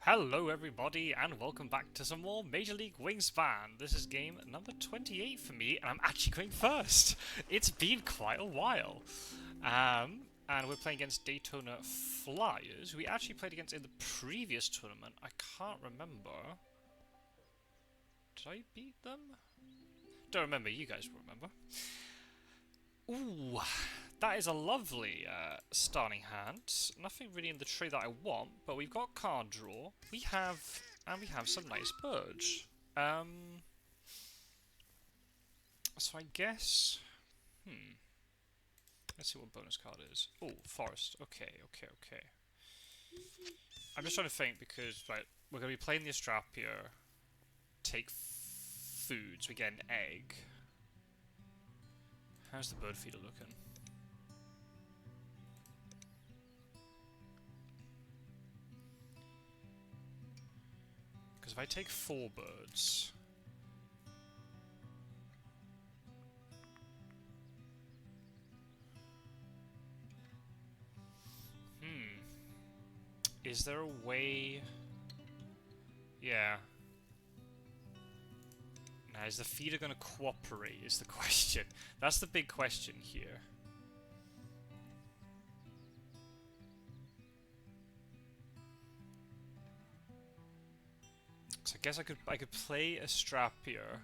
Hello everybody and welcome back to some more Major League Wingspan. This is game number 28 for me and I'm actually going first. It's been quite a while. And we're playing against Daytona Flyers, who we actually played against in the previous tournament. I can't remember. Did I beat them? Don't remember, you guys will remember. Ooh, that is a lovely starting hand. Nothing really in the tray that I want, but we've got card draw. We have some nice birds. So I guess, let's see what bonus card is. Oh, forest. Okay. I'm just trying to think because we're gonna be playing the Astrapia. Take food, so we get an egg. How's the bird feeder looking? Because if I take 4 birds... Is there a way... Yeah. Now, is the feeder going to cooperate, is the question. That's the big question here. So I guess I could play Astrapia,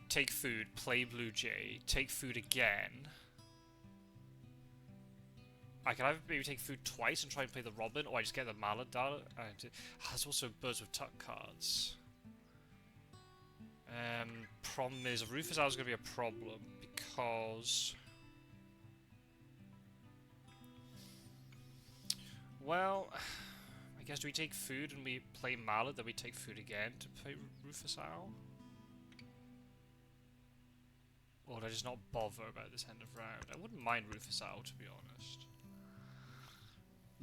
take food, play Blue Jay, take food again. I can either maybe take food twice and try and play the Robin, or I just get the Mallard down. There's also Birds with Tuck cards. Problem is, Rufus Owl is going to be a problem, because... Well, I guess do we take food and we play Mallard, then we take food again to play Rufus Owl? Or would I just not bother about this end of round? I wouldn't mind Rufus Owl, to be honest.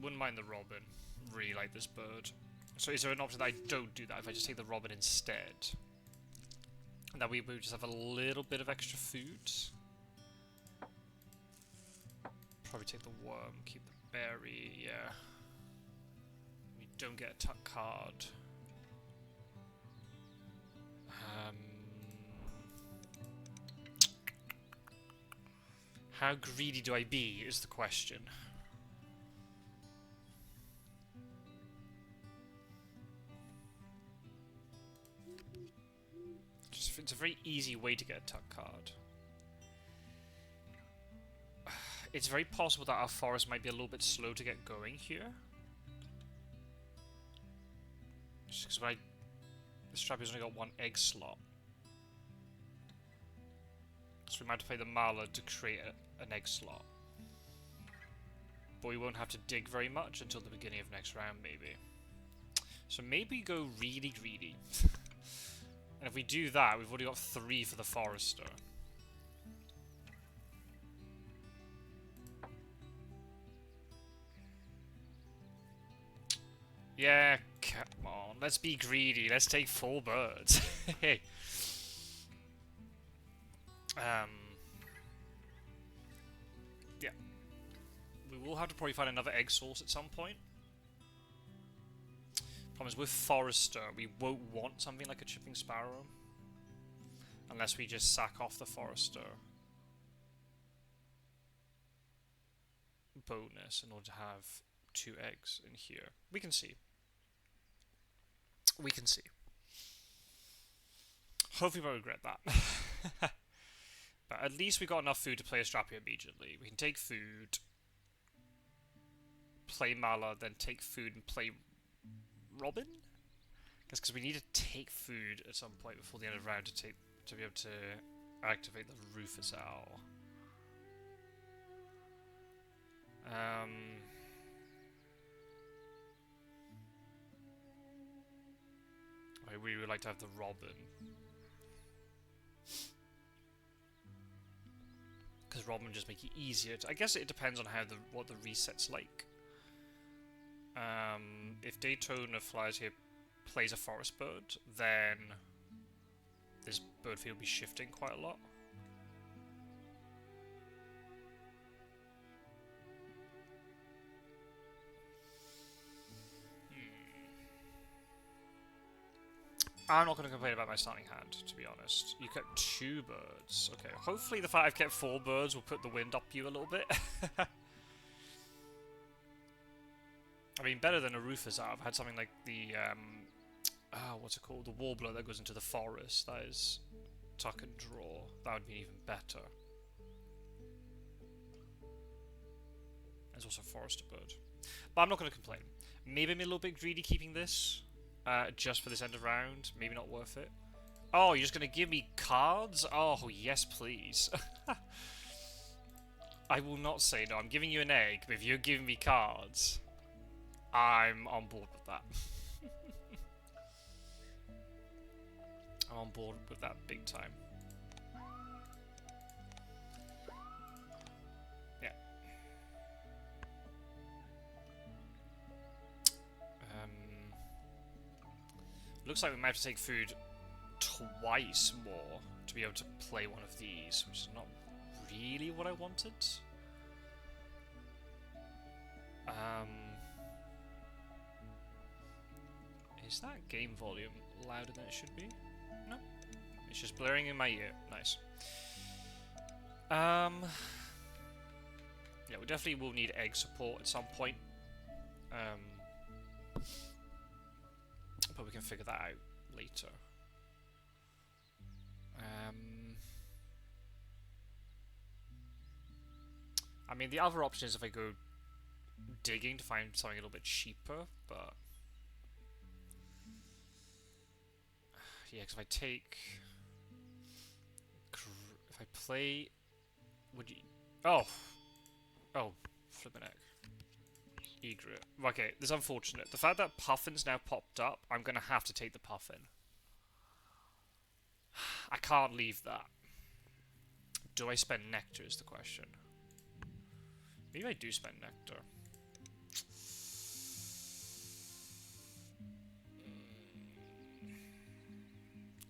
Wouldn't mind the Robin. Really like this bird. So is there an option that I don't do that if I just take the Robin instead? And that we just have a little bit of extra food? Probably take the worm, keep the berry, yeah. We don't get a tuck card. How greedy do I be, is the question. It's a very easy way to get a tuck card. It's very possible that our forest might be a little bit slow to get going here. Just because the Strappy's only got 1 egg slot. So we might have to play the Mallard to create an egg slot. But we won't have to dig very much until the beginning of next round, maybe. So maybe go really greedy. And if we do that, we've already got 3 for the Forester. Yeah, come on. Let's be greedy. Let's take 4 birds. Hey. Yeah. We will have to probably find another egg source at some point. Problem is, with Forester, we won't want something like a Chipping Sparrow. Unless we just sack off the Forester bonus in order to have 2 eggs in here. We can see. We can see. Hopefully we won't regret that. But at least we got enough food to play Astrapia immediately. We can take food, play Mala, then take food and play Robin? Because we need to take food at some point before the end of the round to be able to activate the Rufus Owl. I really would like to have the Robin. Because Robin would just make it easier. I guess it depends on how what the reset's like. If Daytona Flies here plays a forest bird, then this bird field will be shifting quite a lot. I'm not going to complain about my starting hand, to be honest. You kept 2 birds. Okay, hopefully the fact I've kept 4 birds will put the wind up you a little bit. I mean, better than a Rufus out. I've had something like the, what's it called? The Warbler that goes into the forest. That is tuck and draw. That would be even better. There's also a Forester bird. But I'm not going to complain. Maybe I'm a little bit greedy keeping this. Just for this end of round. Maybe not worth it. Oh, you're just going to give me cards? Oh, yes, please. I will not say no. I'm giving you an egg, but if you're giving me cards, I'm on board with that. I'm on board with that big time. Yeah. Looks like we might have to take food twice more to be able to play one of these, which is not really what I wanted. Is that game volume louder than it should be? No. It's just blaring in my ear. Nice. Yeah, we definitely will need egg support at some point. But we can figure that out later. I mean, the other option is if I go digging to find something a little bit cheaper, but yeah, because if I take, if I play, would you? Oh, flippin' heck. Egret. Okay, this is unfortunate. The fact that Puffin's now popped up, I'm gonna have to take the Puffin. I can't leave that. Do I spend Nectar is the question. Maybe I do spend Nectar.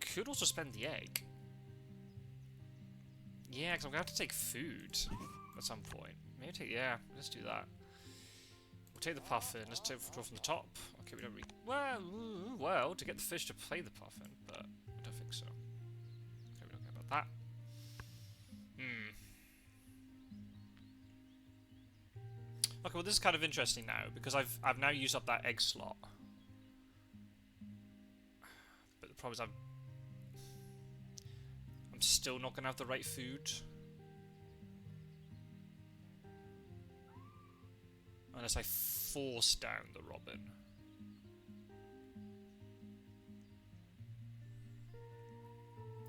Could also spend the egg. Yeah, because I'm gonna have to take food at some point. Maybe take, yeah, let's do that. We'll take the Puffin. Let's draw from the top. Okay, we don't really... Well, to get the fish to play the Puffin, but I don't think so. Okay, we don't care about that. Okay, well this is kind of interesting now, because I've now used up that egg slot. But the problem is I'm still not going to have the right food. Unless I force down the robin.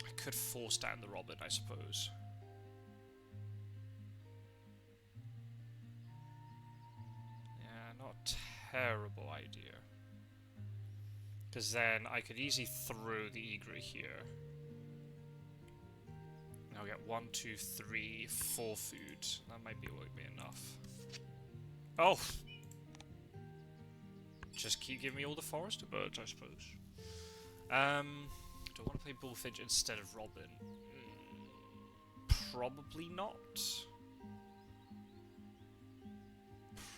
I could force down the robin, I suppose. Yeah, not a terrible idea. Because then I could easily throw the egret here. Now we get 1, 2, 3, 4 food. That might be enough. Oh! Just keep giving me all the Forester birds, I suppose. Do I want to play Bullfinch instead of Robin? Probably not.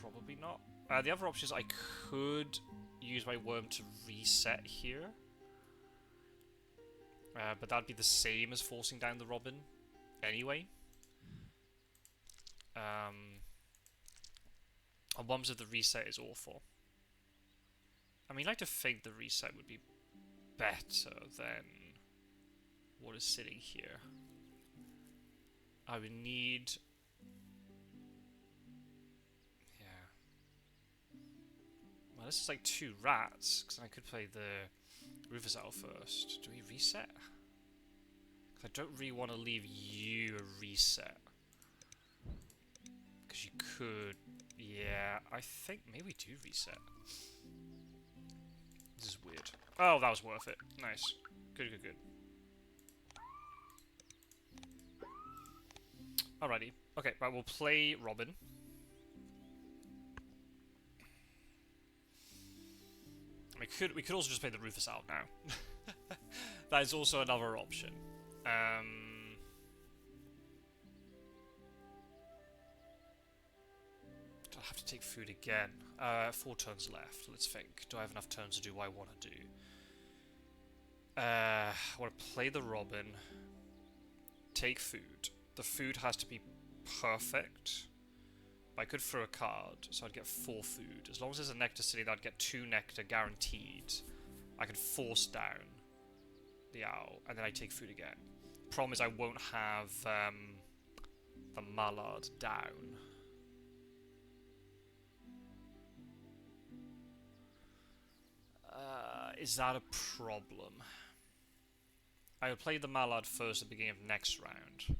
Probably not. The other option is I could use my worm to reset here. But that'd be the same as forcing down the Robin anyway. And Worms of the reset is awful. I mean, I'd like to think the reset would be better than what is sitting here. I would need... Yeah. Well, this is like 2 rats, because I could play the Rufus out first. Do we reset? Because I don't really want to leave you a reset. Because you could... Yeah, I think maybe we do reset. This is weird. Oh, that was worth it. Nice. Good, good, good. Alrighty. Okay, right, we'll play Robin. We could also just play the Rufus out now. That is also another option. Do I have to take food again? 4 turns left. Let's think. Do I have enough turns to do what I want to do? I want to play the Robin. Take food. The food has to be perfect. But I could throw a card, so I'd get 4 food. As long as there's a nectar city, I'd get 2 nectar guaranteed. I could force down the owl, and then I take food again. Problem is I won't have the mallard down. Is that a problem? I would play the mallard first at the beginning of next round.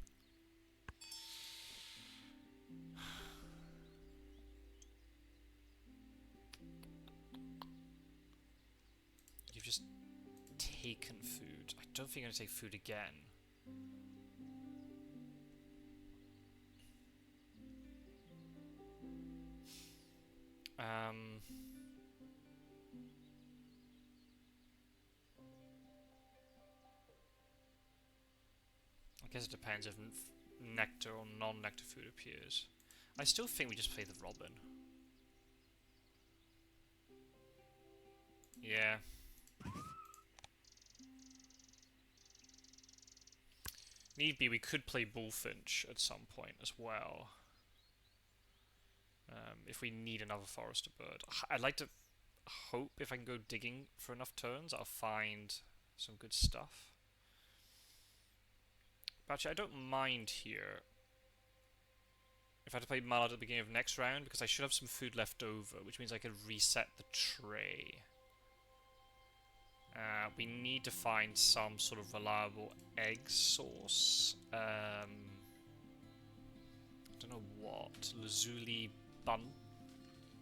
You've just taken food. I don't think I'm going to take food again. I guess it depends if nectar or non-nectar food appears. I still think we just play the Robin. Yeah. Need be, we could play Bullfinch at some point as well. If we need another forester bird. I'd like to hope if I can go digging for enough turns, I'll find some good stuff. But actually, I don't mind here if I had to play Mallard at the beginning of next round, because I should have some food left over, which means I can reset the tray. We need to find some sort of reliable egg source. I don't know what. Lazuli bun.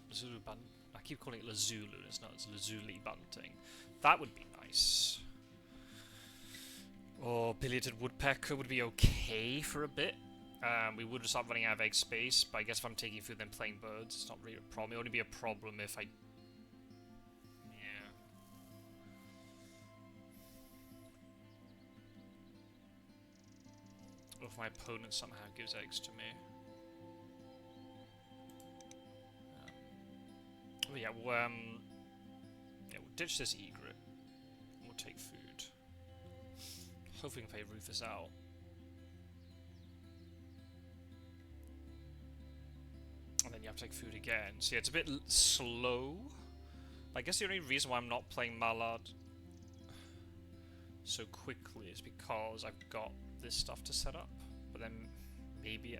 Lazuli bun. I keep calling it Lazulu. It's not. It's Lazuli bunting. That would be nice. Or pileated woodpecker would be okay for a bit. We would start running out of egg space, but I guess if I'm taking food then playing birds, it's not really a problem. It would only be a problem if I... Yeah. Or if my opponent somehow gives eggs to me. But yeah, we'll ditch this egret. We'll take food. Hopefully we can play Rufus out. And then you have to take food again. So yeah, it's a bit slow. I guess the only reason why I'm not playing Mallard so quickly is because I've got this stuff to set up. But then maybe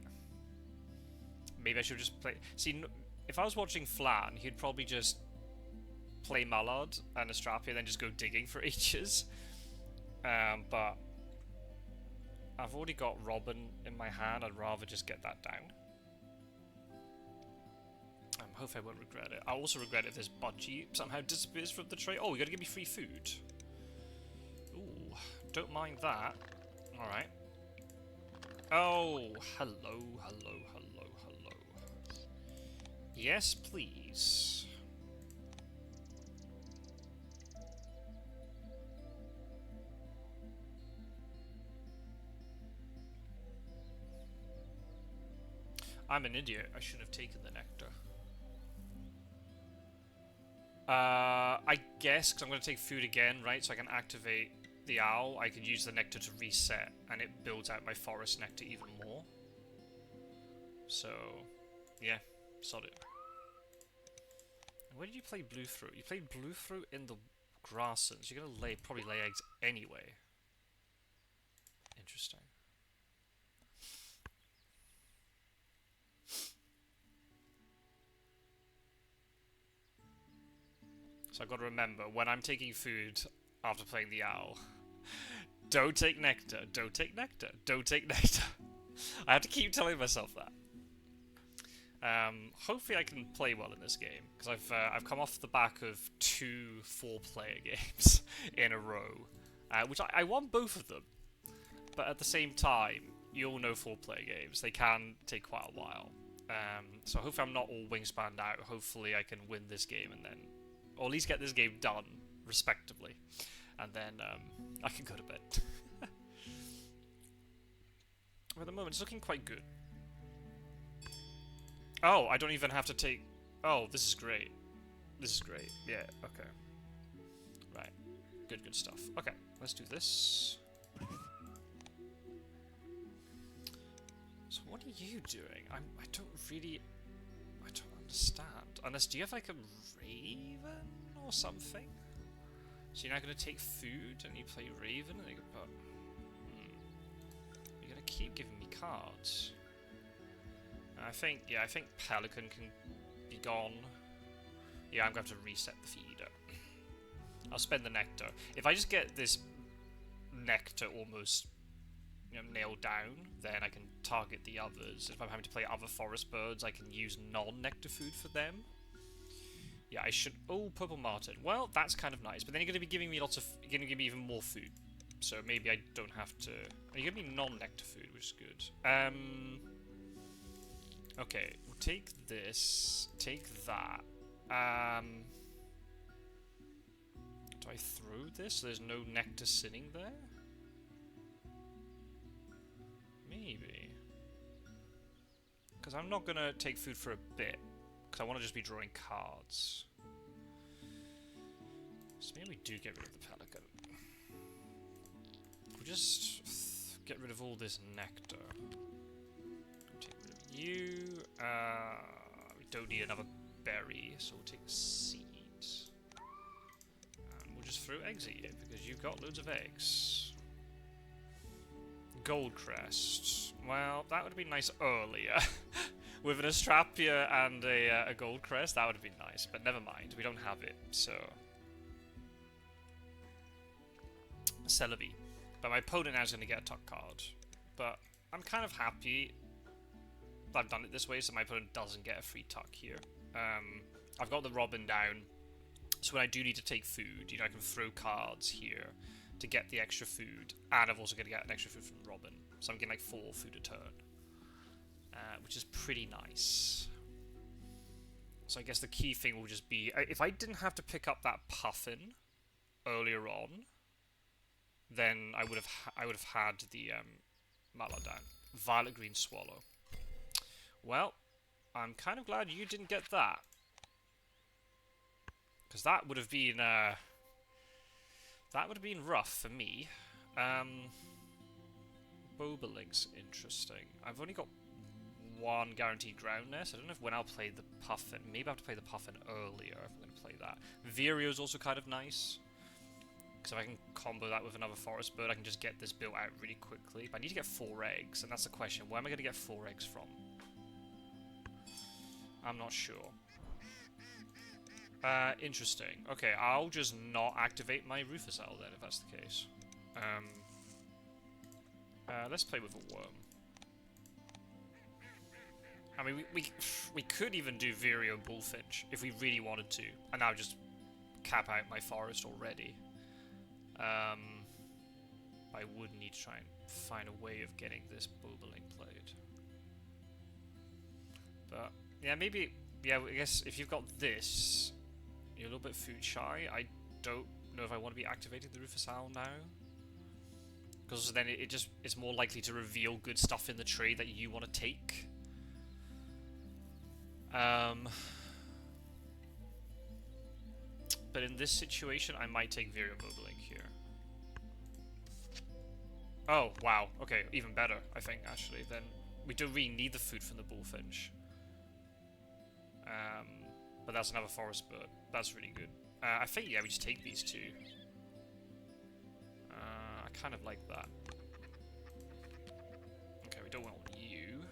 I should just play... See, if I was watching Flan, he'd probably just play Mallard and Astrapia and then just go digging for ages. But I've already got Robin in my hand. I'd rather just get that down. Hope I won't regret it. I'll also regret if this budgie somehow disappears from the tray. Oh, you gotta give me free food. Ooh, don't mind that. Alright. Oh, hello. Yes, please. I'm an idiot. I should have taken the nectar. I guess, because I'm going to take food again, right? So I can activate the owl. I can use the nectar to reset, and it builds out my forest nectar even more. So, yeah, solid. Where did you play blue fruit? You played blue fruit in the grasslands. You're going to probably lay eggs anyway. Interesting. So I've got to remember, when I'm taking food after playing the owl, don't take nectar, don't take nectar, don't take nectar. I have to keep telling myself that. Hopefully I can play well in this game, because I've come off the back of 2 4-player games in a row, which I won both of them. But at the same time, you all know 4-player games, they can take quite a while. So hopefully I'm not all Wingspanned out. Hopefully I can win this game and then... Or at least get this game done, respectively. And then I can go to bed. At the moment, it's looking quite good. Oh, I don't even have to take... Oh, this is great. This is great. Yeah, okay. Right. Good stuff. Okay, let's do this. So what are you doing? I don't understand. Unless, do you have like a raven or something? So you're not going to take food and you play raven and you go, but you're going to keep giving me cards. I think pelican can be gone. Yeah, I'm going to have to reset the feeder. I'll spend the nectar. If I just get this nectar almost, you know, nailed down, then I can target the others. If I'm having to play other forest birds, I can use non-nectar food for them. Yeah, I should... Oh, purple martin. Well, that's kind of nice. But then you're going to be giving me lots of... You're going to give me even more food. So maybe I don't have to... You're going to be non-nectar food, which is good. Okay, we'll take this. Take that. Do I throw this so there's no nectar sitting there? Maybe. Because I'm not going to take food for a bit. Because I want to just be drawing cards. So maybe we do get rid of the pelican. We'll just get rid of all this nectar. Take rid of you. We don't need another berry, so we'll take a seed. And we'll just throw eggs at you, because you've got loads of eggs. Gold crest. Well, that would have been nice earlier. With an Astrapia and a gold crest, that would have been nice. But never mind, we don't have it, so... Celebi. But my opponent now is going to get a tuck card. But I'm kind of happy that I've done it this way, so my opponent doesn't get a free tuck here. I've got the Robin down, so when I do need to take food, you know, I can throw cards here to get the extra food, and I've also got to get an extra food from Robin. So I'm getting like 4 food a turn. Which is pretty nice. So I guess the key thing will just be, if I didn't have to pick up that puffin earlier on, then I would have had the Mala down. Violet green swallow. Well, I'm kind of glad you didn't get that, because that would have been rough for me. Boboling's interesting. I've only got 1 guaranteed ground nest. I don't know when I'll play the puffin. Maybe I have to play the puffin earlier if I'm going to play that. Vireo's also kind of nice, because if I can combo that with another forest bird, I can just get this built out really quickly. But I need to get 4 eggs, and that's the question. Where am I going to get 4 eggs from? I'm not sure. Interesting. Okay, I'll just not activate my Rufus Owl then, if that's the case. Let's play with a worm. I mean, we could even do Vireo Bullfinch if we really wanted to, and now just cap out my forest already. I would need to try and find a way of getting this Boboling played. But yeah, maybe, yeah, I guess if you've got this, you're a little bit food shy. I don't know if I want to be activating the Rufus Owl now, because then it's more likely to reveal good stuff in the trade that you want to take. But in this situation, I might take Vireo Boboling here. Oh, wow. Okay, even better, I think, actually. Then we don't really need the food from the Bullfinch. But that's another forest bird. That's really good. I think, yeah, we just take these 2. I kind of like that. Okay, we don't want you.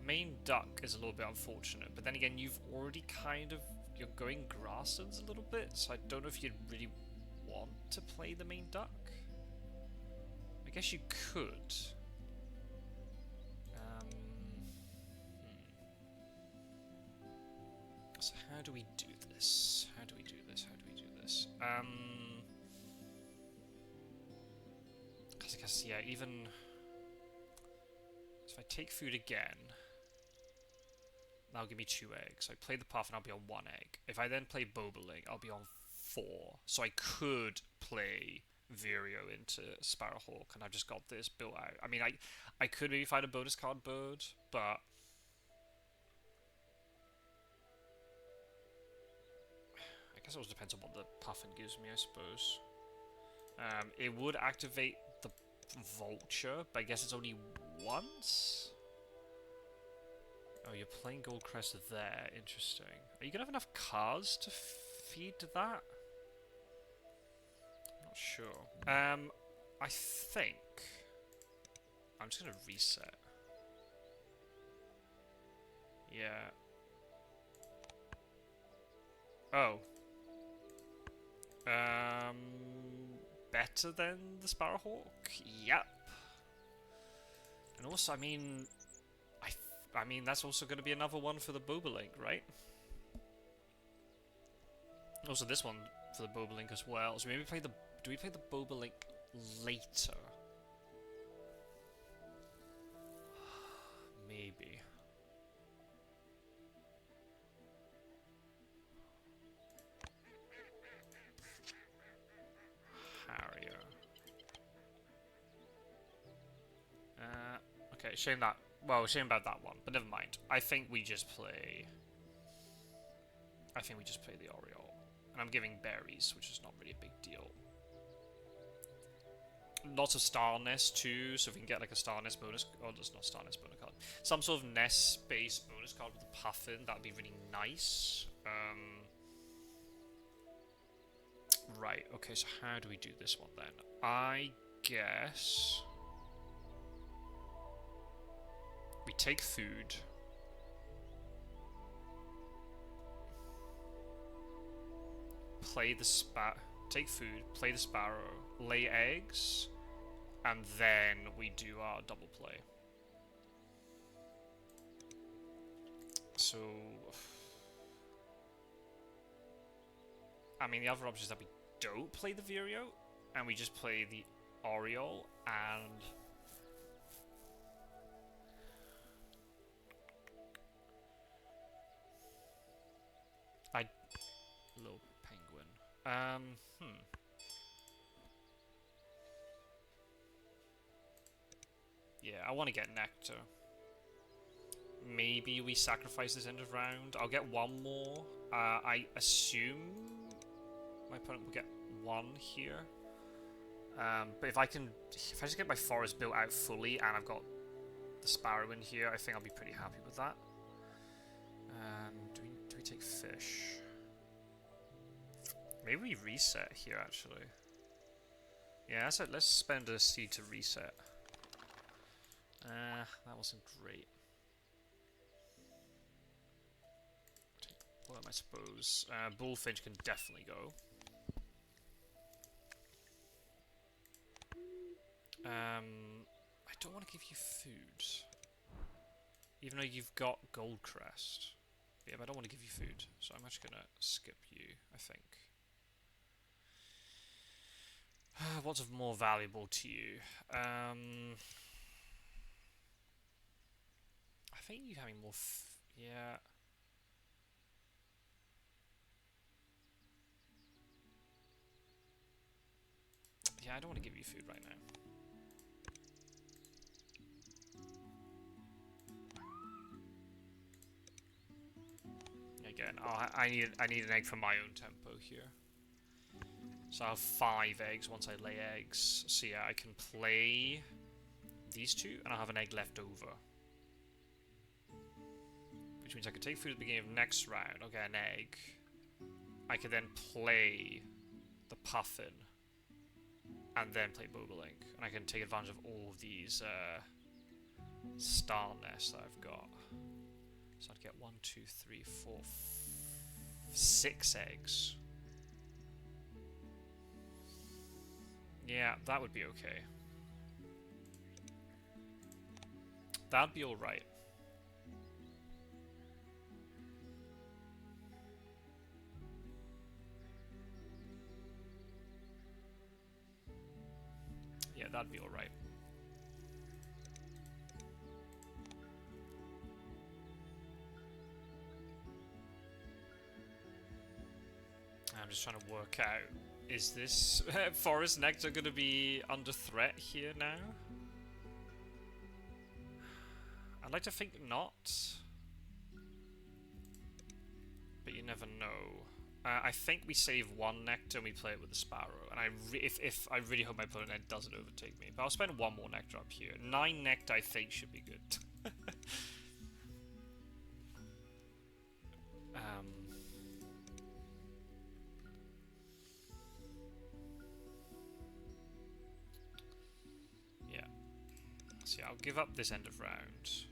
Main duck is a little bit unfortunate, but then again, you've already kind of... You're going grasslands a little bit, so I don't know if you'd really want to play the main duck. I guess you could. So how do we do this? How do we do this? How do we do this? Because I guess, yeah, even... So if I take food again, that'll give me 2 eggs. So I play the puff and I'll be on 1 egg. If I then play Boboling, I'll be on 4. So I could play Vireo into Sparrowhawk, and I've just got this built out. I mean, I could maybe find a bonus card bird, but guess it also depends on what the puffin gives me, I suppose. It would activate the vulture, but I guess it's only once? Oh, you're playing Goldcrest there. Interesting. Are you gonna have enough cars to feed that? I'm not sure. I think I'm just gonna reset. Yeah. Oh. Better than the Sparrowhawk? Yep. And also, I mean, I mean that's also going to be another one for the Bobolink, right? Also, this one for the Bobolink as well. So maybe play the. Do we play the Bobolink later? Maybe. Harrier. Okay, shame that. Well, shame about that one, but never mind. I think we just play the Oriole. And I'm giving berries, which is not really a big deal. Lots of star nest too, so if we can get like a star nest bonus, oh, there's not star nest bonus card. Some sort of nest based bonus card with a puffin, that'd be really nice. Right, okay, so how do we do this one then? I guess we take food. Take food, play the sparrow, lay eggs, and then we do our double play. So, I mean, the other option is that we don't play the Vireo, and we just play the Oriole, and little penguin. Yeah, I want to get Nectar. Maybe we sacrifice this end of round. I'll get one more. I assume my opponent will get one here. But if I just get my forest built out fully and I've got the sparrow in here, I think I'll be pretty happy with that. Do we take fish? Maybe we reset here, actually. Yeah, so let's spend a seed to reset. That wasn't great. Take the worm, I suppose. Bullfinch can definitely go. I don't want to give you food. Even though you've got Goldcrest. Yeah, but I don't want to give you food. So I'm actually going to skip you, I think. What's more valuable to you? I think you having more yeah. Yeah, I don't want to give you food right now. Again, I need an egg for my own tempo here. So I'll have 5 eggs once I lay eggs. So yeah, I can play these two, and I'll have an egg left over. Which means I can take food at the beginning of next round. I'll get an egg. I can then play the puffin, and then play Bobolink. And I can take advantage of all of these star nests that I've got. So I'd get 1, 2, 3, 4, 6 eggs. Yeah, that would be okay. That'd be alright. Yeah, that'd be alright. I'm just trying to work out, is this Forest Nectar going to be under threat here now? I'd like to think not. But you never know. I think we save 1 nectar and we play it with the sparrow. And I really hope my opponent then doesn't overtake me. But I'll spend 1 more nectar up here. 9 nectar I think should be good. Yeah. So yeah, I'll give up this end of round.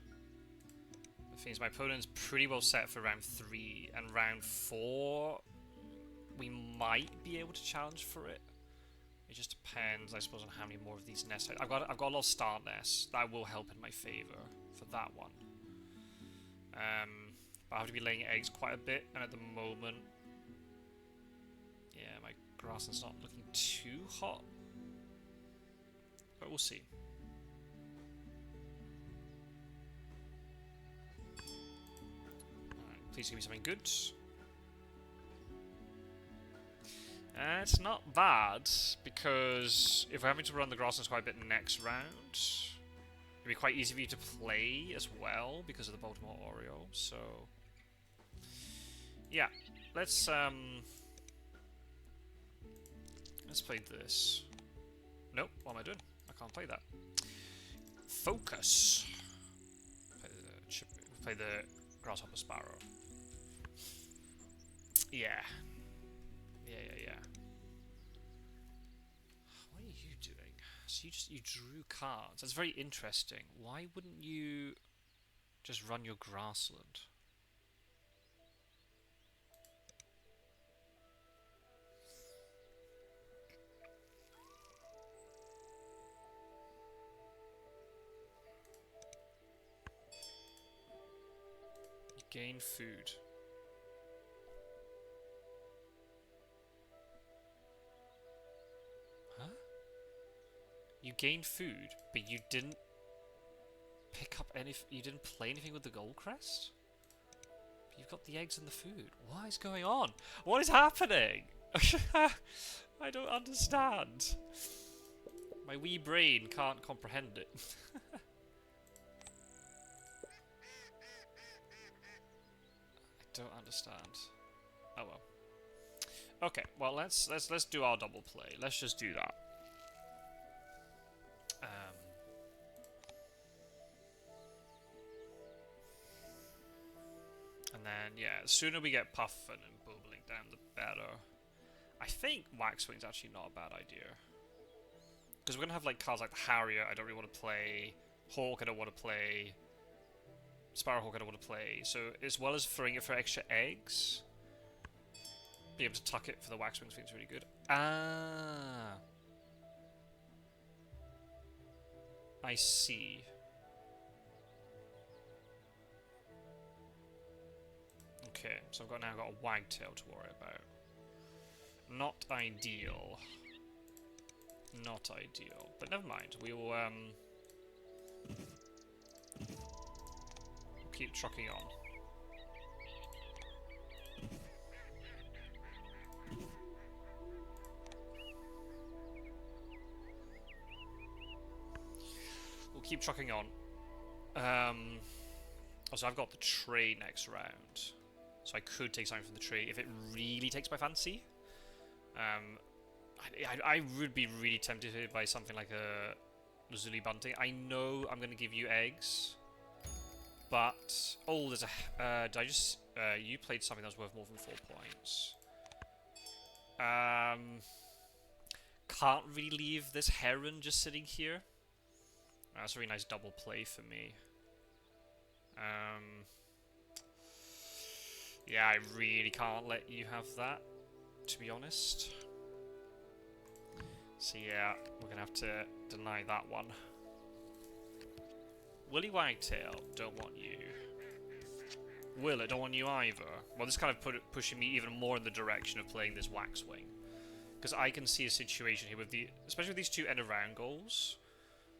The thing is, my opponent's pretty well set for round 3, and round 4 we might be able to challenge for it. It just depends, I suppose, on how many more of these nests. I've got a lot of star nests that will help in my favour for that one. But I have to be laying eggs quite a bit, and at the moment, yeah, my grassland's not looking too hot. But we'll see. Alright, please give me something good. It's not bad, because if we're having to run the grasslands quite a bit next round, it'd be quite easy for you to play as well, because of the Baltimore Oriole, so... Yeah, let's play this. Nope, what am I doing? I can't play that. Focus! Play the Grasshopper Sparrow. Yeah. Yeah. What are you doing? So you drew cards. That's very interesting. Why wouldn't you just run your grassland? You gain food. You gained food, but you didn't pick up any. You didn't play anything with the gold crest. But you've got the eggs and the food. What is going on? What is happening? I don't understand. My wee brain can't comprehend it. I don't understand. Oh well. Okay, well let's do our double play. Let's just do that. And then, yeah, the sooner we get puffing and bubbling down, the better. I think Waxwing's actually not a bad idea. Because we're going to have like cards like the Harrier I don't really want to play, Hawk I don't want to play, Sparrowhawk I don't want to play. So as well as throwing it for extra eggs, be able to tuck it for the Waxwings thing's really good. Ah, I see. Okay, so I've now got a wagtail to worry about. Not ideal. Not ideal. But never mind. We will we'll keep trucking on. We'll keep trucking on. Also, I've got the tray next round. So I could take something from the tree if it really takes my fancy. I would be really tempted by something like a Lazuli Bunting. I know I'm going to give you eggs, but... Oh, there's a... did I just... you played something that was worth more than 4 points. Can't really leave this heron just sitting here. That's a really nice double play for me. Yeah, I really can't let you have that, to be honest. So yeah, we're gonna have to deny that one. Willy Wagtail, don't want you. Will, I don't want you either. Well, this kind of pushing me even more in the direction of playing this Waxwing. Because I can see a situation here with especially with these 2 end of round goals,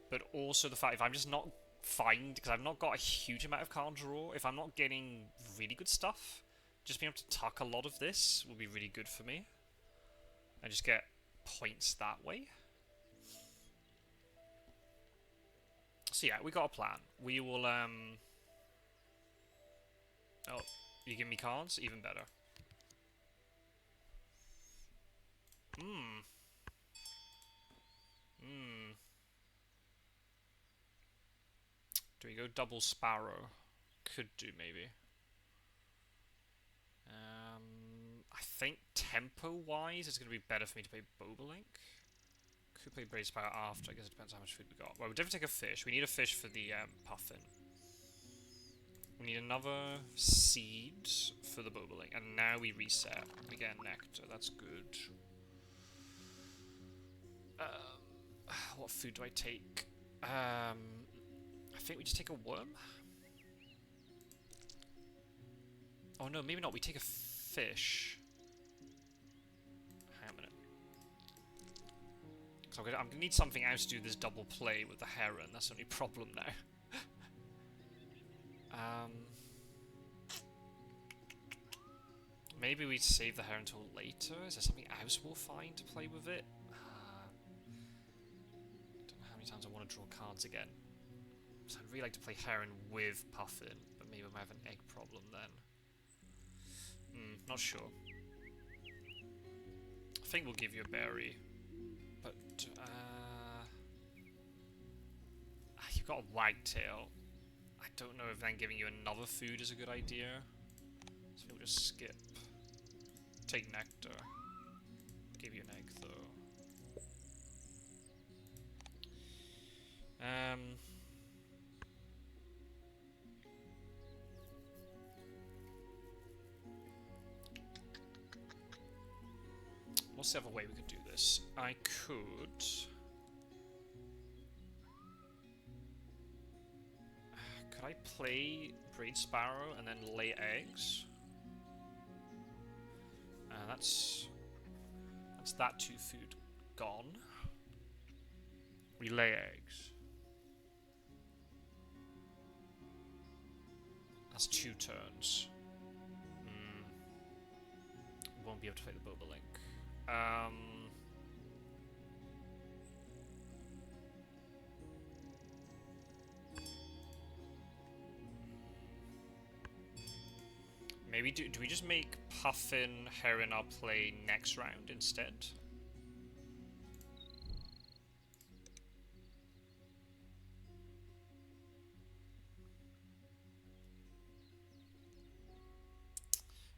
but also the fact if I'm just not because I've not got a huge amount of card draw, if I'm not getting really good stuff, just being able to tuck a lot of this will be really good for me. And just get points that way. So yeah, we got a plan. We will, oh, you give me cards? Even better. Hmm. Hmm. Do we go double sparrow? Could do, maybe. I think tempo-wise, it's going to be better for me to play Bobolink. Could play Braid Sparrow after. I guess it depends how much food we got. Well, we definitely take a fish. We need a fish for the puffin. We need another seed for the Bobolink. And now we reset. We get nectar. That's good. What food do I take? I think we just take a worm. Oh no, maybe not. We take a fish. Hang on a minute. So I'm gonna need something else to do this double play with the heron. That's the only problem now. Maybe we save the heron until later. Is there something else we'll find to play with it? Don't know how many times I want to draw cards again. So I'd really like to play heron with puffin, but maybe we might have an egg problem then. Not sure. I think we'll give you a berry, but you've got a wagtail. I don't know if then giving you another food is a good idea. So we'll just skip. Take nectar. Give you an egg though. What's the other way we could do this? I could... Could I play Braid Sparrow and then lay eggs? That's that 2 food gone. We lay eggs. That's 2 turns. Won't be able to play the Bobolink. Maybe do we just make Puffin Heron our play next round instead?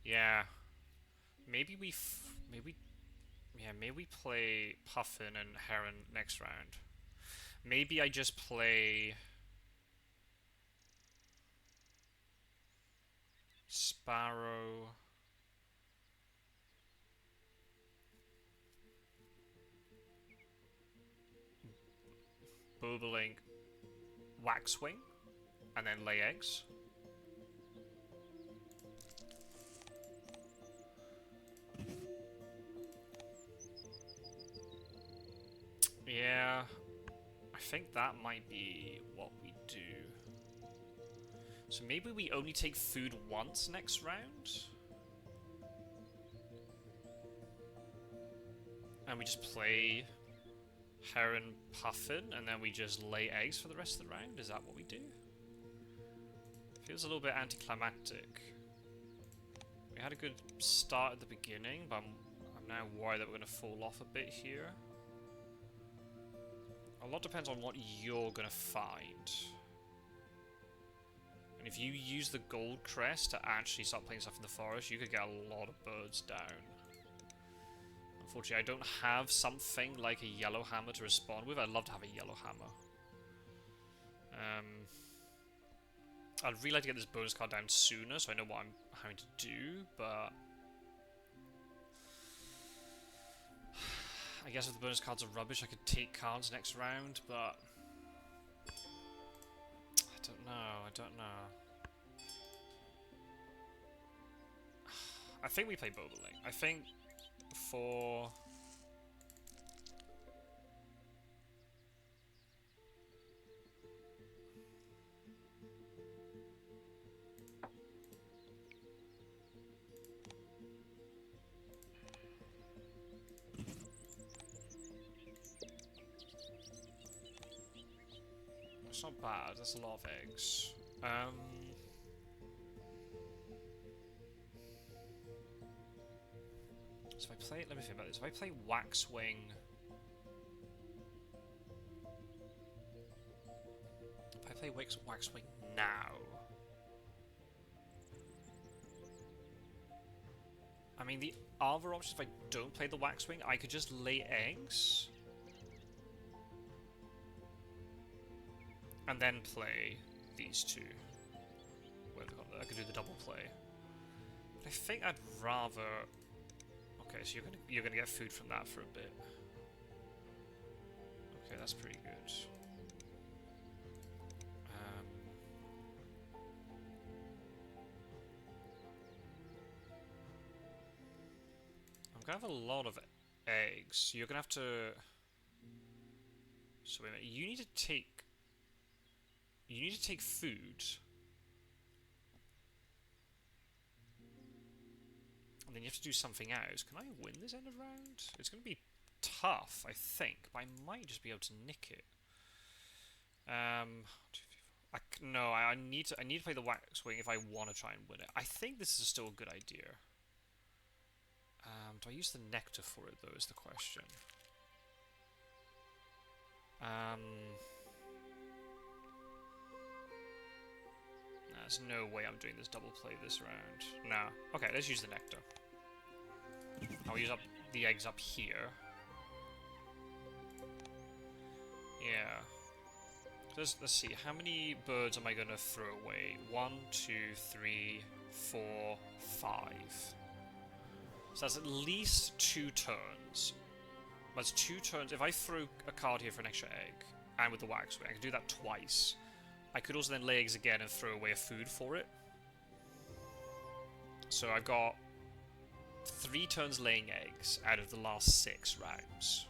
Yeah. Maybe we play Puffin and Heron next round. Maybe I just play Sparrow. Bobolink, Waxwing, and then lay eggs. Yeah, I think that might be what we do. So maybe we only take food once next round? And we just play Heron Puffin, and then we just lay eggs for the rest of the round? Is that what we do? Feels a little bit anticlimactic. We had a good start at the beginning, but I'm now worried that we're going to fall off a bit here. A lot depends on what you're going to find. And if you use the gold crest to actually start playing stuff in the forest, you could get a lot of birds down. Unfortunately, I don't have something like a yellow hammer to respond with. I'd love to have a yellow hammer. I'd really like to get this bonus card down sooner, so I know what I'm having to do, but... I guess if the bonus cards are rubbish, I could take cards next round, but... I don't know. I think we play Bobolink. I think for... It's not bad, that's a lot of eggs. So if I play, let me think about this. If I play Waxwing, if I play Waxwing now, I mean the other option, if I don't play the Waxwing, I could just lay eggs and then play these two. I could do the double play. But I think I'd rather. Okay, so you're gonna get food from that for a bit. Okay, that's pretty good. I'm gonna have a lot of eggs. So you're gonna have to. So wait a minute. You need to take. You need to take food. And then you have to do something else. Can I win this end of round? It's going to be tough, I think, but I might just be able to nick it. No, I need to play the Waxwing if I want to try and win it. I think this is still a good idea. Do I use the nectar for it though? Is the question. There's no way I'm doing this double play this round. Nah. Okay, let's use the nectar. I'll use up the eggs up here. Yeah. Let's see. How many birds am I going to throw away? 1, 2, 3, 4, 5. So that's at least 2 turns. That's 2 turns. If I throw a card here for an extra egg, and with the Waxwing, I can do that twice. I could also then lay eggs again and throw away a food for it. So I've got 3 turns laying eggs out of the last 6 rounds.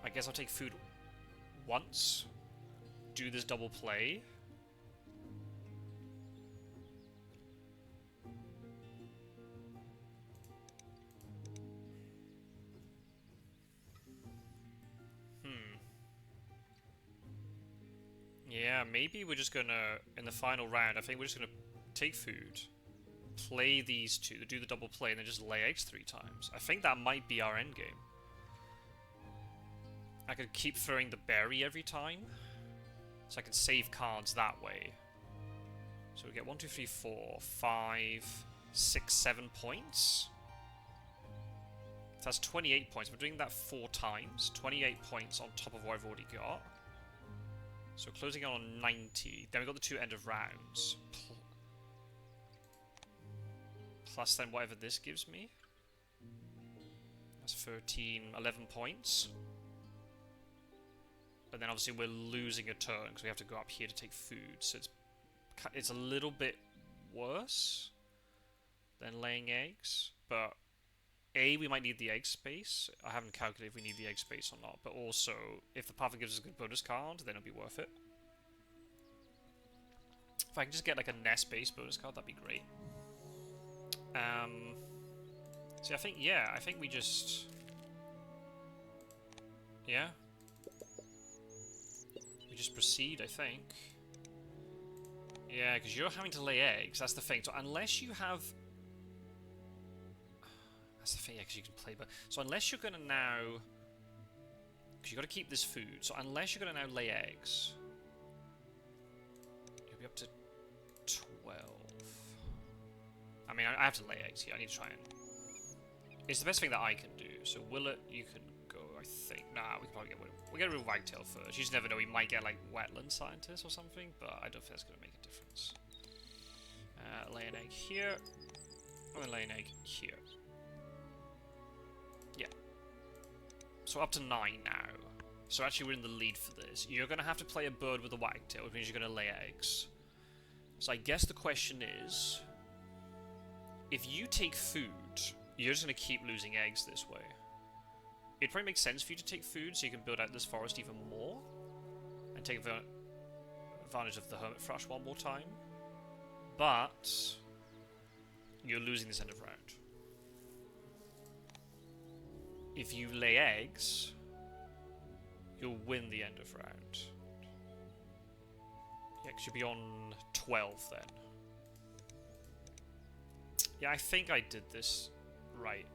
I guess I'll take food once, do this double play. Yeah, maybe we're just gonna, in the final round, I think we're just gonna take food, play these two, do the double play, and then just lay eggs 3 times. I think that might be our endgame. I could keep throwing the berry every time, so I can save cards that way. So we get 1, 2, 3, 4, 5, 6, 7 points. So that's 28 points. We're doing that 4 times. 28 points on top of what I've already got. So closing out on 90. Then we've got the 2 end of rounds. Plus then whatever this gives me. That's 13, 11 points. But then obviously we're losing a turn because we have to go up here to take food. So it's a little bit worse than laying eggs. But A, we might need the egg space. I haven't calculated if we need the egg space or not. But also, if the Puffer gives us a good bonus card, then it'll be worth it. If I can just get like a nest-based bonus card, that'd be great. So I think, yeah, I think we just... Yeah. We just proceed, I think. Yeah, because you're having to lay eggs, that's the thing. So unless you have... That's the thing, yeah, because you can play, but... So unless you're going to now... Because you've got to keep this food. So unless you're going to now lay eggs... You'll be up to 12. I mean, I have to lay eggs here. I need to try and... It's the best thing that I can do. So Willet, you can go, I think. Nah, we can probably get rid of... We'll get rid of Wagtail first. You just never know. We might get, like, Wetland Scientist or something, but I don't think that's going to make a difference. Lay an egg here. And then lay an egg here. Yeah. So up to 9 now. So actually we're in the lead for this. You're going to have to play a bird with a wagtail, which means you're going to lay eggs. So I guess the question is... If you take food, you're just going to keep losing eggs this way. It probably makes sense for you to take food so you can build out this forest even more. And take advantage of the Hermit Thrush one more time. But... You're losing this end of round. If you lay eggs, you'll win the end of round. Yeah, because you'll be on 12 then. Yeah, I think I did this right.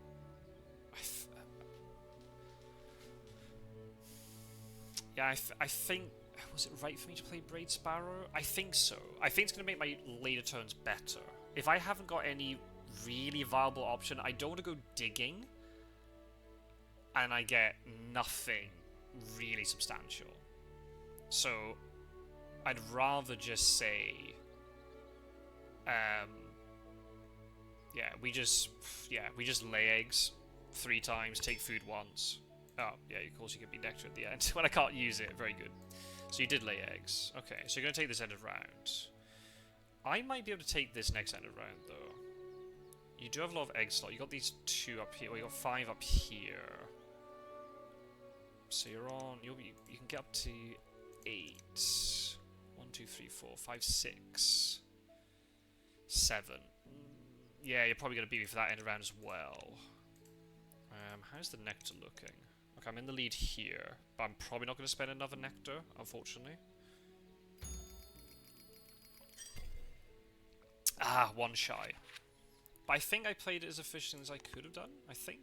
Yeah, I think... Was it right for me to play Braid Sparrow? I think so. I think it's going to make my later turns better. If I haven't got any really viable option, I don't want to go digging, and I get nothing really substantial. So, I'd rather just say... yeah, we just lay eggs 3 times, take food once. Oh, yeah, of course you give me nectar at the end when I can't use it. Very good. So you did lay eggs. Okay, so you're going to take this end of round. I might be able to take this next end of round, though. You do have a lot of egg slot. You got these 2 up here. Well, you got 5 up here. So you're on... you can get up to 8. 1, 2, 3, 4, 5, 6. 7. Yeah, you're probably going to beat me for that end of round as well. How's the nectar looking? Okay, I'm in the lead here, but I'm probably not going to spend another nectar, unfortunately. Ah, 1 shy. But I think I played it as efficient as I could have done, I think.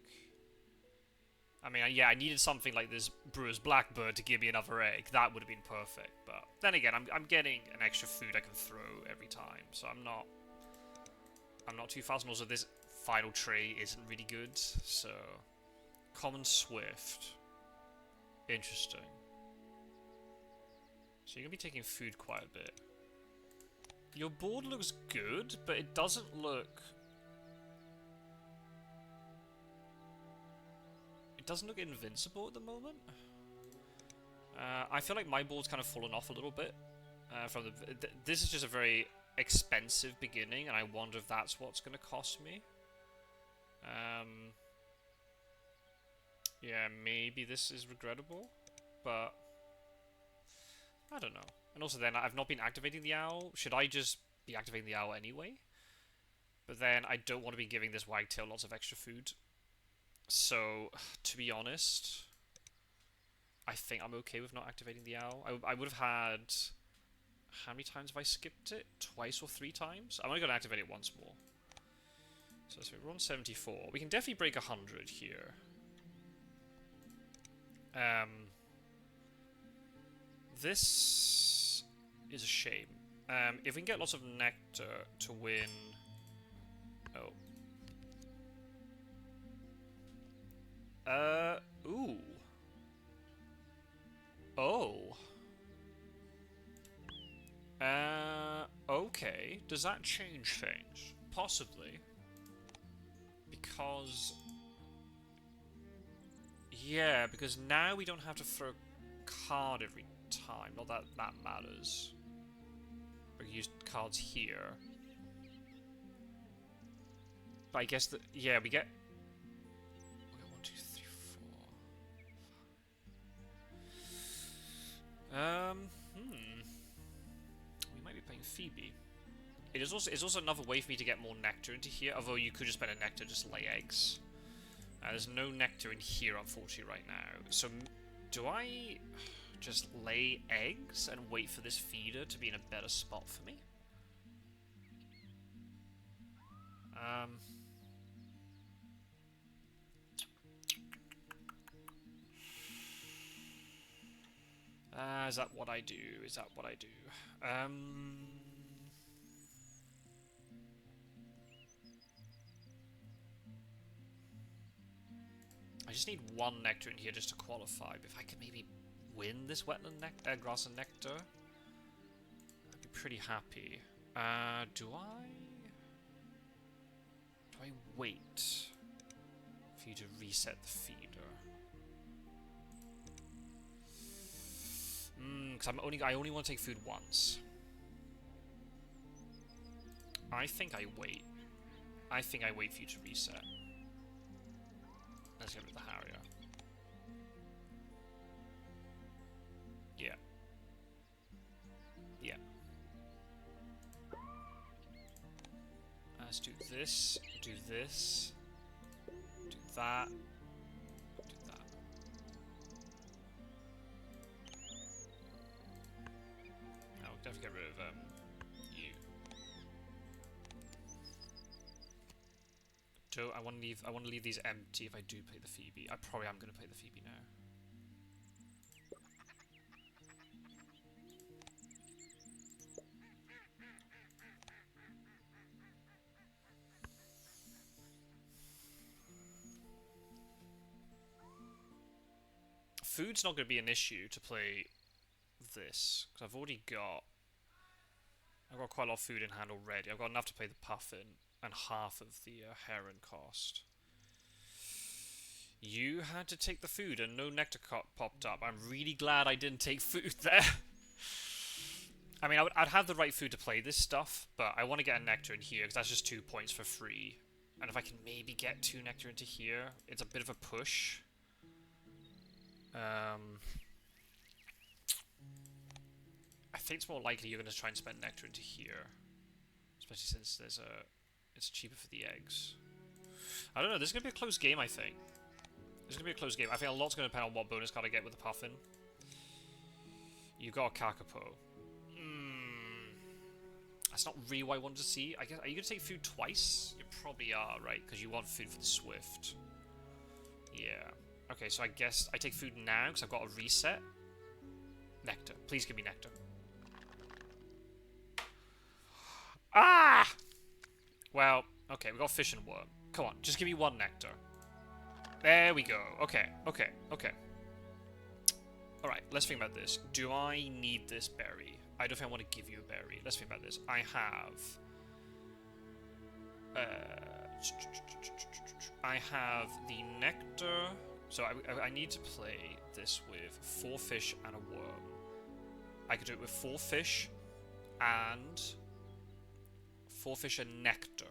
I mean, yeah, I needed something like this Brewer's Blackbird to give me another egg. That would have been perfect, but then again, I'm getting an extra food I can throw every time, so I'm not too fast. And also, this final tree isn't really good, so... Common Swift. Interesting. So you're going to be taking food quite a bit. Your board looks good, but it doesn't look... It doesn't look invincible at the moment. I feel like my board's kind of fallen off a little bit. From the... This is just a very expensive beginning, and I wonder if that's what's going to cost me. Yeah, maybe this is regrettable, but I don't know. And also then, I've not been activating the owl. Should I just be activating the owl anyway? But then, I don't want to be giving this wagtail lots of extra food. So, to be honest, I think I'm okay with not activating the owl. I would have had... How many times have I skipped it? 2 or 3 times? I'm only going to activate it once more. So we're on 74. We can definitely break 100 here. This is a shame. If we can get lots of nectar to win... Oh. Ooh. Oh. Okay. Does that change things? Possibly. Because... Yeah, because now we don't have to throw a card every time. Not that that matters. We can use cards here. But I guess that... Yeah, we get... We got 1, 2, 3, 4... We might be playing Phoebe. It's also another way for me to get more nectar into here, although you could just spend a nectar just lay eggs. There's no nectar in here, unfortunately, right now. So, do I just lay eggs and wait for this feeder to be in a better spot for me? Is that what I do? Is that what I do? I just need 1 nectar in here just to qualify. But if I could maybe win this wetland grass and nectar, I'd be pretty happy. Do I wait for you to reset the feeder? Because I only want to take food once. I think I wait. I think I wait for you to reset. Let's get rid of the Harrier. Yeah. Yeah. Let's do this, do this, do that, do that. I'll definitely get rid of you. I want to leave these empty if I do play the Phoebe. I probably am going to play the Phoebe now. Food's not going to be an issue to play this, because I've got quite a lot of food in hand already. I've got enough to play the puffin and half of the heron cost. You had to take the food and no nectar popped up. I'm really glad I didn't take food there. I mean, I'd have the right food to play this stuff, but I want to get a nectar in here because that's just 2 points for free. And if I can maybe get 2 nectar into here, it's a bit of a push. I think it's more likely you're going to try and spend nectar into here, especially since it's cheaper for the eggs. I don't know. This is going to be a close game. I think this is going to be a close game. I think a lot's going to depend on what bonus card I get with the puffin. You got a kakapo. That's not really what I wanted to see. I guess, are you going to take food twice? You probably are, right? Because you want food for the swift. Yeah. Okay, so I guess I take food now because I've got a reset. Nectar. Please give me nectar. Ah! Well, okay, we got fish and worm. Come on, just give me 1 nectar. There we go. Okay, okay, okay. Alright, let's think about this. Do I need this berry? I don't think I want to give you a berry. Let's think about this. I have the nectar. So I need to play this with 4 fish and a worm. I could do it with 4 fish and 4 fish and nectar.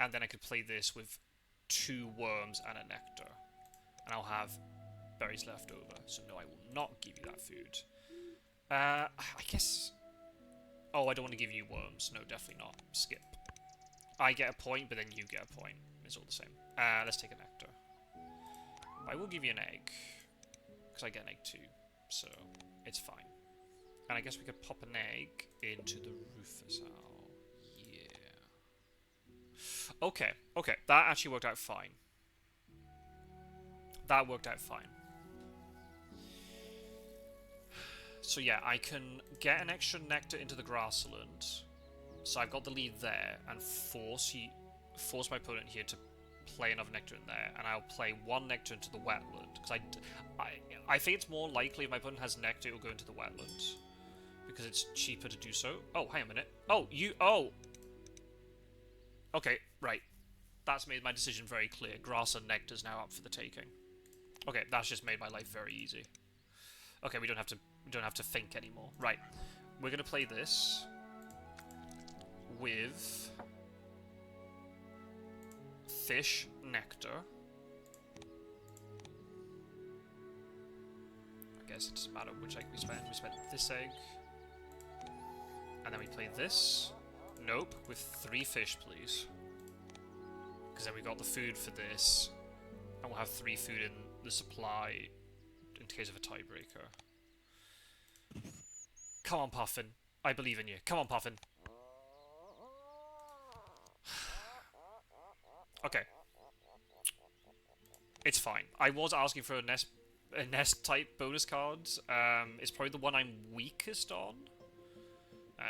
And then I could play this with 2 worms and a nectar. And I'll have berries left over. So no, I will not give you that food. I guess... Oh, I don't want to give you worms. No, definitely not. Skip. I get a point, but then you get a point. It's all the same. Let's take a nectar. I will give you an egg. Because I get an egg too. So, it's fine. And I guess we could pop an egg into the Rufus owl. Yeah. Okay, okay. That actually worked out fine. That worked out fine. So yeah, I can get an extra nectar into the grassland. So I've got the lead there, and force my opponent here to play another nectar in there, and I'll play 1 nectar into the wetland. Because I think it's more likely if my opponent has nectar, it will go into the wetland. Because it's cheaper to do so. Oh, hang on a minute. Oh, oh! Okay, right. That's made my decision very clear. Grass and nectar's now up for the taking. Okay, that's just made my life very easy. Okay, we don't have to think anymore. Right. We're gonna play this with fish nectar. I guess it doesn't matter which egg we spend. We spent this egg. And then we play this. Nope, with 3 fish, please. Because then we got the food for this. And we'll have 3 food in the supply in case of a tiebreaker. Come on, Puffin. I believe in you. Come on, Puffin. Okay. It's fine. I was asking for a nest type bonus card. It's probably the one I'm weakest on.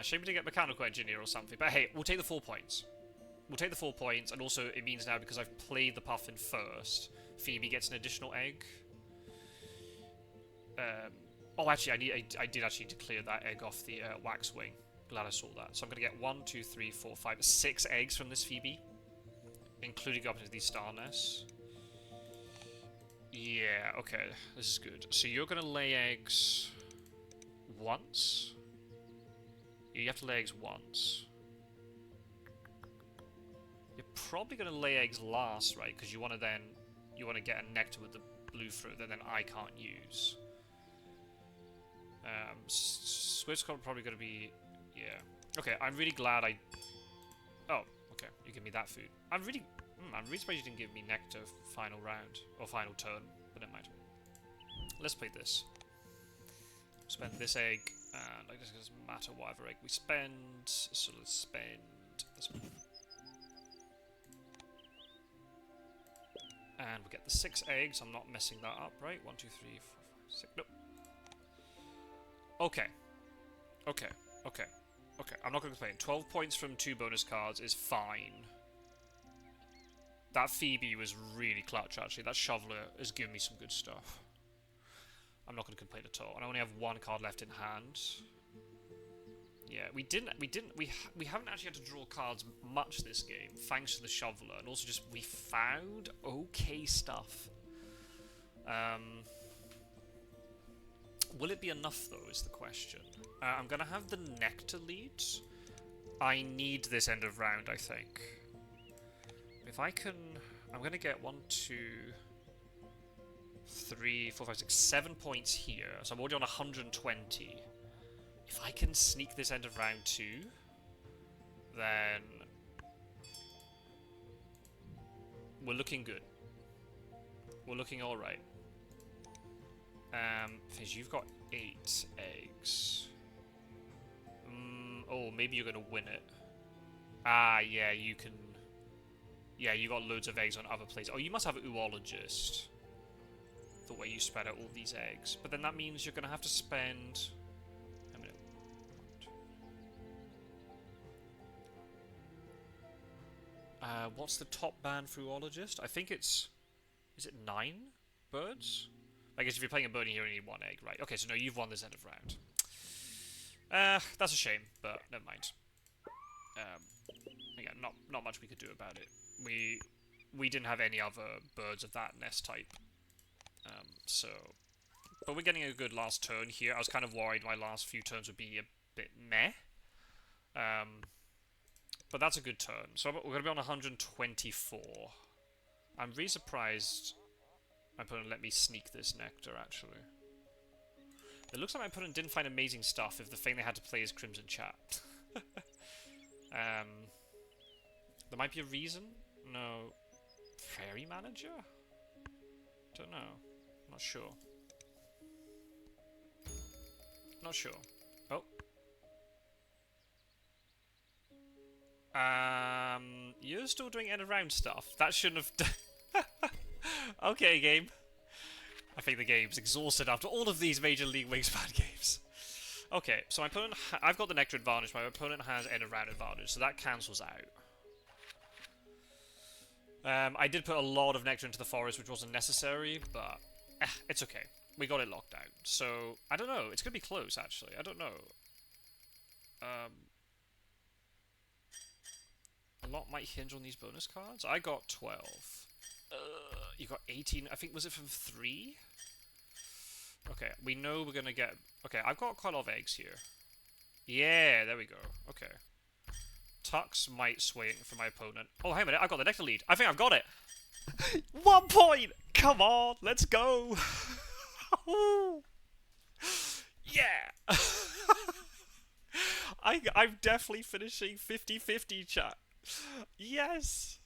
Shame to get mechanical engineer or something. But hey, we'll take the 4 points. We'll take the 4 points, and also it means now because I've played the Puffin first, Phoebe gets an additional egg. Oh, actually, I did actually need to clear that egg off the wax wing. Glad I saw that. So I'm going to get 1, 2, 3, 4, 5, 6 eggs from this Phoebe, including up into these star nests. Yeah, okay, this is good. So you're going to lay eggs once. You have to lay eggs once. You're probably going to lay eggs last, right? Because you want to get a nectar with the blue fruit that then I can't use. Swift's probably going to be... Yeah. Okay, I'm really glad I... Oh, okay. You give me that food. I'm really surprised you didn't give me nectar final round. Or final turn. But never mind. Let's play this. Spend this egg And I guess it doesn't matter whatever egg we spend, so let's spend this one. And we get the 6 eggs. I'm not messing that up, right? 1, 2, 3, 4, 5, 6. Nope. Okay. Okay. Okay. Okay. I'm not going to complain. 12 points from 2 bonus cards is fine. That Phoebe was really clutch, actually. That Shoveler has given me some good stuff. I'm not going to complain at all. And I only have 1 card left in hand. Yeah, we haven't actually had to draw cards much this game, thanks to the Shoveler, and also just we found okay stuff. Will it be enough though, is the question. I'm gonna have the Nectar lead. I need this end of round, I think. If I can, I'm gonna get 1, 2, 3, 4, 5, 6, 7 points here, so I'm already on 120. If I can sneak this end of round 2, then we're looking good. We're looking alright. Fish, you've got 8 eggs. Oh, maybe you're gonna win it. Ah, yeah, you can... Yeah, you got loads of eggs on other places. Oh, you must have an Oologist. The way you spread out all these eggs. But then that means you're gonna have to spend... what's the top ban for Oologist? I think it's... Is it 9 birds? I guess if you're playing a bird, you only need 1 egg, right? Okay, so no, you've won this end of round. That's a shame, but never mind. Again, not much we could do about it. We didn't have any other birds of that nest type. So... But we're getting a good last turn here. I was kind of worried my last few turns would be a bit meh. But that's a good turn. So we're going to be on 124. I'm really surprised my opponent let me sneak this Nectar, actually. It looks like my opponent didn't find amazing stuff if the thing they had to play is Crimson Chat. There might be a reason? No. Fairy Manager? Don't know. Not sure. Not sure. Oh. You're still doing end of round stuff. That shouldn't have done. Okay, game. I think the game's exhausted after all of these Major League Wingspan games. Okay, so my opponent... I've got the Nectar advantage, my opponent has end of round advantage, so that cancels out. I did put a lot of Nectar into the forest, which wasn't necessary, but... it's okay. We got it locked down. So, I don't know. It's going to be close, actually. I don't know. A lot might hinge on these bonus cards. I got 12. You got 18. I think, was it from 3? Okay, we know we're going to get... Okay, I've got quite a lot of eggs here. Yeah, there we go. Okay. Tux might sway it for my opponent. Oh, hang on a minute. I got the Nectar lead. I think I've got it. 1 point! Come on, let's go! Yeah! I'm definitely finishing 50-50, chat. Yes!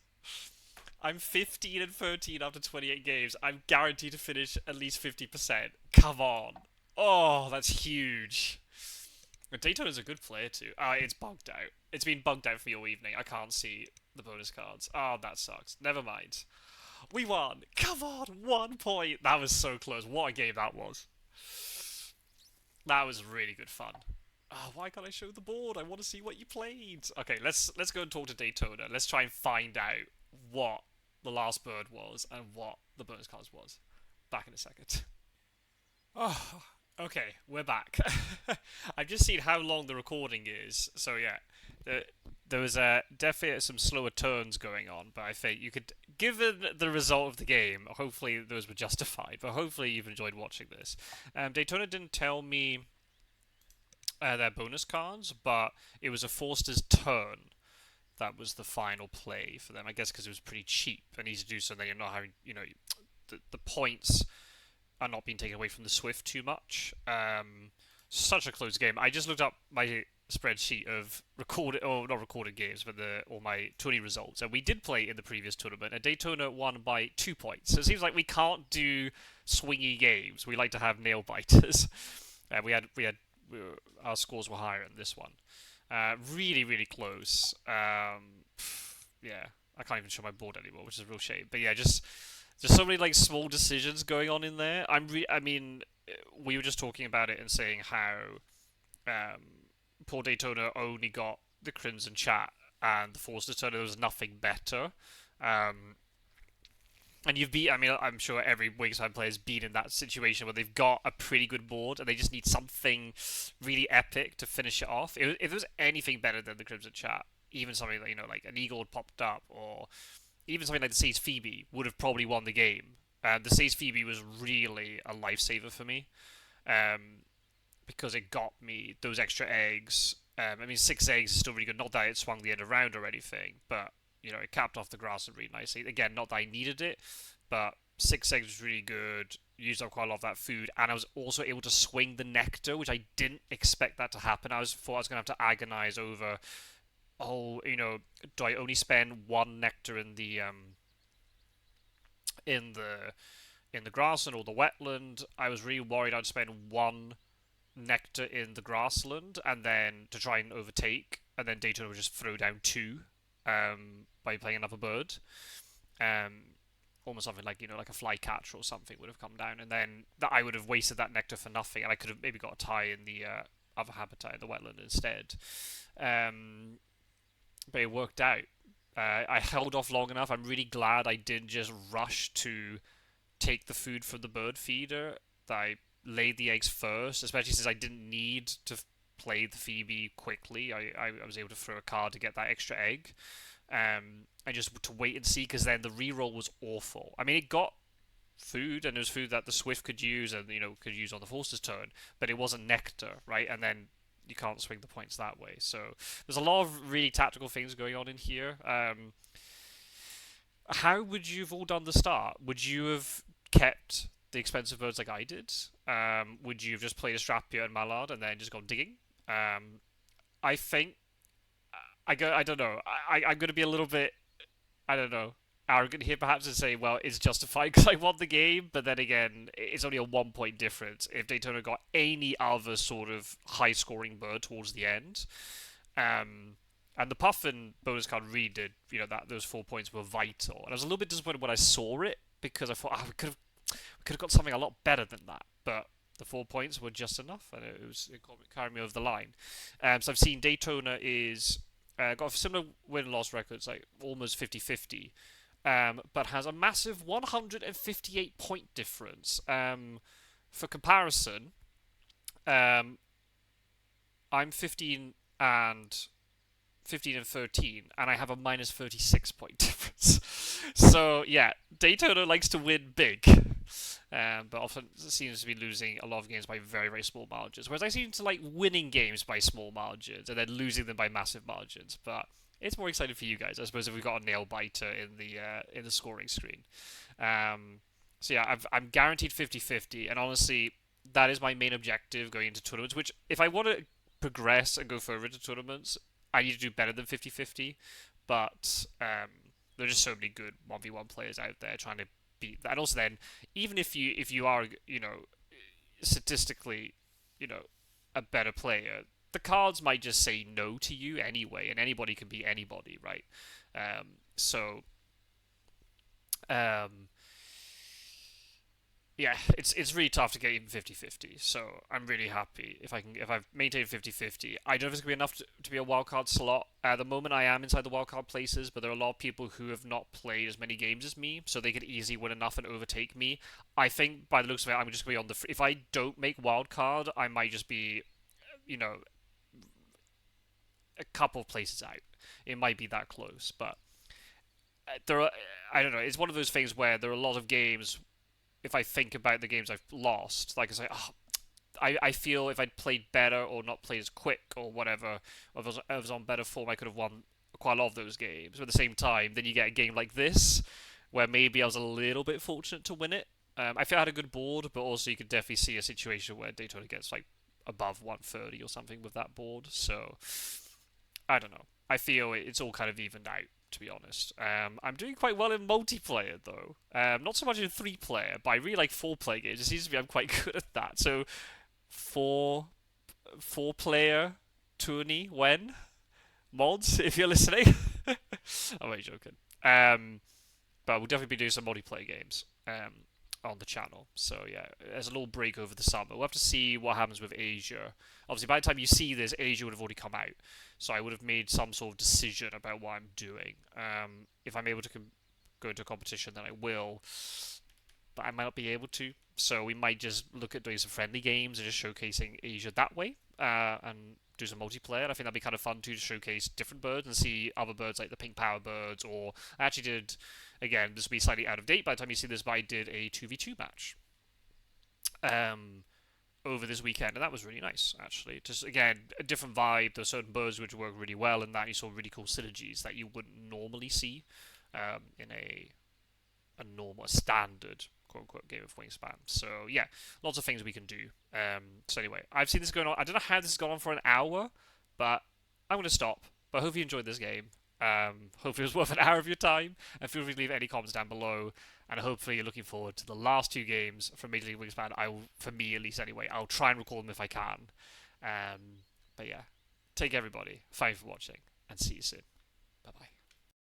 I'm 15 and 13 after 28 games. I'm guaranteed to finish at least 50%. Come on. Oh, that's huge. Daytona's a good player too. It's bugged out. It's been bugged out for your evening. I can't see the bonus cards. Oh, that sucks. Never mind. We won. Come on, 1 point. That was so close. What a game that was. That was really good fun. Oh, why can't I show the board? I want to see what you played. Okay, let's go and talk to Daytona. Let's try and find out what the last bird was and what the bonus cards was. Back in a second. Oh, okay, we're back. I've just seen how long the recording is, so yeah. There was definitely some slower turns going on, but I think you could, given the result of the game, hopefully those were justified, but hopefully you've enjoyed watching this. Daytona didn't tell me their bonus cards, but it was a Forster's turn. That was the final play for them, I guess, because it was pretty cheap and easy to do so. Then you're not having, you know, the points are not being taken away from the Swift too much. Such a close game. I just looked up my spreadsheet of recorded, or not recorded games, but all my tourney results, and we did play in the previous tournament, and Daytona won by 2 points. So it seems like we can't do swingy games. We like to have nail biters. We had our scores were higher in this one. Really, really close. Yeah, I can't even show my board anymore, which is a real shame. But yeah, just there's so many like small decisions going on in there. I mean, we were just talking about it and saying how um, poor Daytona only got the Crimson Chat and the Force Turner. There was nothing better. Um, and I mean, I'm sure every Wingspan player's been in that situation where they've got a pretty good board and they just need something really epic to finish it off. If there was anything better than the Crimson Chat, even something like, like an eagle had popped up, or even something like the Sage Phoebe would have probably won the game. The Sage Phoebe was really a lifesaver for me. Um, because it got me those extra eggs. I mean, 6 eggs is still really good. Not that it swung the end around or anything, but it capped off the grass really nicely. Again, not that I needed it, but 6 eggs was really good. Used up quite a lot of that food, and I was also able to swing the nectar, which I didn't expect that to happen. Thought I was gonna have to agonize over. Oh, do I only spend one nectar in the in the grassland or the wetland? I was really worried I'd spend one nectar in the grassland and then to try and overtake, and then Daytona would just throw down two by playing another bird. Um, Almost something like like a flycatcher or something would have come down, and then I would have wasted that nectar for nothing, and I could have maybe got a tie in the other habitat in the wetland instead. But it worked out. I held off long enough. I'm really glad I didn't just rush to take the food from the bird feeder. That I laid the eggs first, especially since I didn't need to play the Phoebe quickly. I was able to throw a card to get that extra egg. And just to wait and see, because then the reroll was awful. I mean, it got food, and it was food that the Swift could use, and could use on the Force's turn, but it wasn't nectar, right? And then you can't swing the points that way. So there's a lot of really tactical things going on in here. How would you have all done the start? Would you have kept the expensive birds like I did? Would you have just played Astrapia and Mallard and then just gone digging? I think I don't know. I'm going to be a little bit, I don't know, arrogant here perhaps and say, well, it's justified because I won the game, but then again, it's only a 1 point difference if Daytona got any other sort of high-scoring bird towards the end. And the Puffin bonus card really did, that those 4 points were vital. And I was a little bit disappointed when I saw it because I thought, we could have got something a lot better than that. But the 4 points were just enough, and it carried me over the line. So I've seen Daytona is got a similar win-loss records, like almost 50-50, but has a massive 158-point difference. For comparison, I'm 15 and 13, and I have a minus 36-point difference. So yeah, Daytona likes to win big, but often seems to be losing a lot of games by very, very small margins. Whereas I seem to like winning games by small margins and then losing them by massive margins. But it's more exciting for you guys, I suppose, if we've got a nail biter in the scoring screen. So yeah, I'm guaranteed 50-50, and honestly, that is my main objective going into tournaments. Which, if I want to progress and go further into tournaments, I need to do better than 50-50, but there are just so many good 1v1 players out there trying to beat that. And also then, even if you are, statistically, a better player, the cards might just say no to you anyway, and anybody can beat anybody, right? So yeah, it's really tough to get even 50-50, so I'm really happy if I've maintained 50-50. I don't know if it's going to be enough to be a wildcard slot. At the moment, I am inside the wildcard places, but there are a lot of people who have not played as many games as me, so they could easily win enough and overtake me. I think, by the looks of it, I'm just going to be on the... If I don't make wildcard, I might just be, a couple of places out. It might be that close, but there are... I don't know, it's one of those things where there are a lot of games... If I think about the games I've lost, like I say, I feel if I'd played better or not played as quick or whatever, or if I was on better form, I could have won quite a lot of those games. But at the same time, then you get a game like this, where maybe I was a little bit fortunate to win it. I feel I had a good board, but also you could definitely see a situation where Daytona gets like above 130 or something with that board. So, I don't know. I feel it's all kind of evened out, to be honest. I'm doing quite well in multiplayer, though. Not so much in 3-player, but I really like 4-player games. It seems to be I'm quite good at that. So, 4 4-player tourney when mods, if you're listening. I'm only joking. But we'll definitely be doing some multiplayer games on the channel. So yeah, there's a little break over the summer. We'll have to see what happens with Asia. Obviously, by the time you see this, Asia would have already come out. So I would have made some sort of decision about what I'm doing. If I'm able to go into a competition, then I will. But I might not be able to. So we might just look at doing some friendly games and just showcasing Asia that way. And do some multiplayer. I think that'd be kind of fun too, to showcase different birds and see other birds like the pink power birds. Or I actually did, again, this will be slightly out of date by the time you see this, but I did a 2v2 match over this weekend, and that was really nice actually. Just again, a different vibe. There's certain birds which work really well, and that you saw really cool synergies that you wouldn't normally see in a standard quote unquote game of Wingspan. So yeah, lots of things we can do. So anyway, I've seen this going on. I don't know how this has gone on for an hour, but I'm going to stop. But I hope you enjoyed this game. Hopefully it was worth an hour of your time. And feel free to leave any comments down below. And hopefully you're looking forward to the last 2 games from Major League Wingspan. For me at least anyway, I'll try and record them if I can. But yeah, take care everybody. Thank you for watching, and see you soon.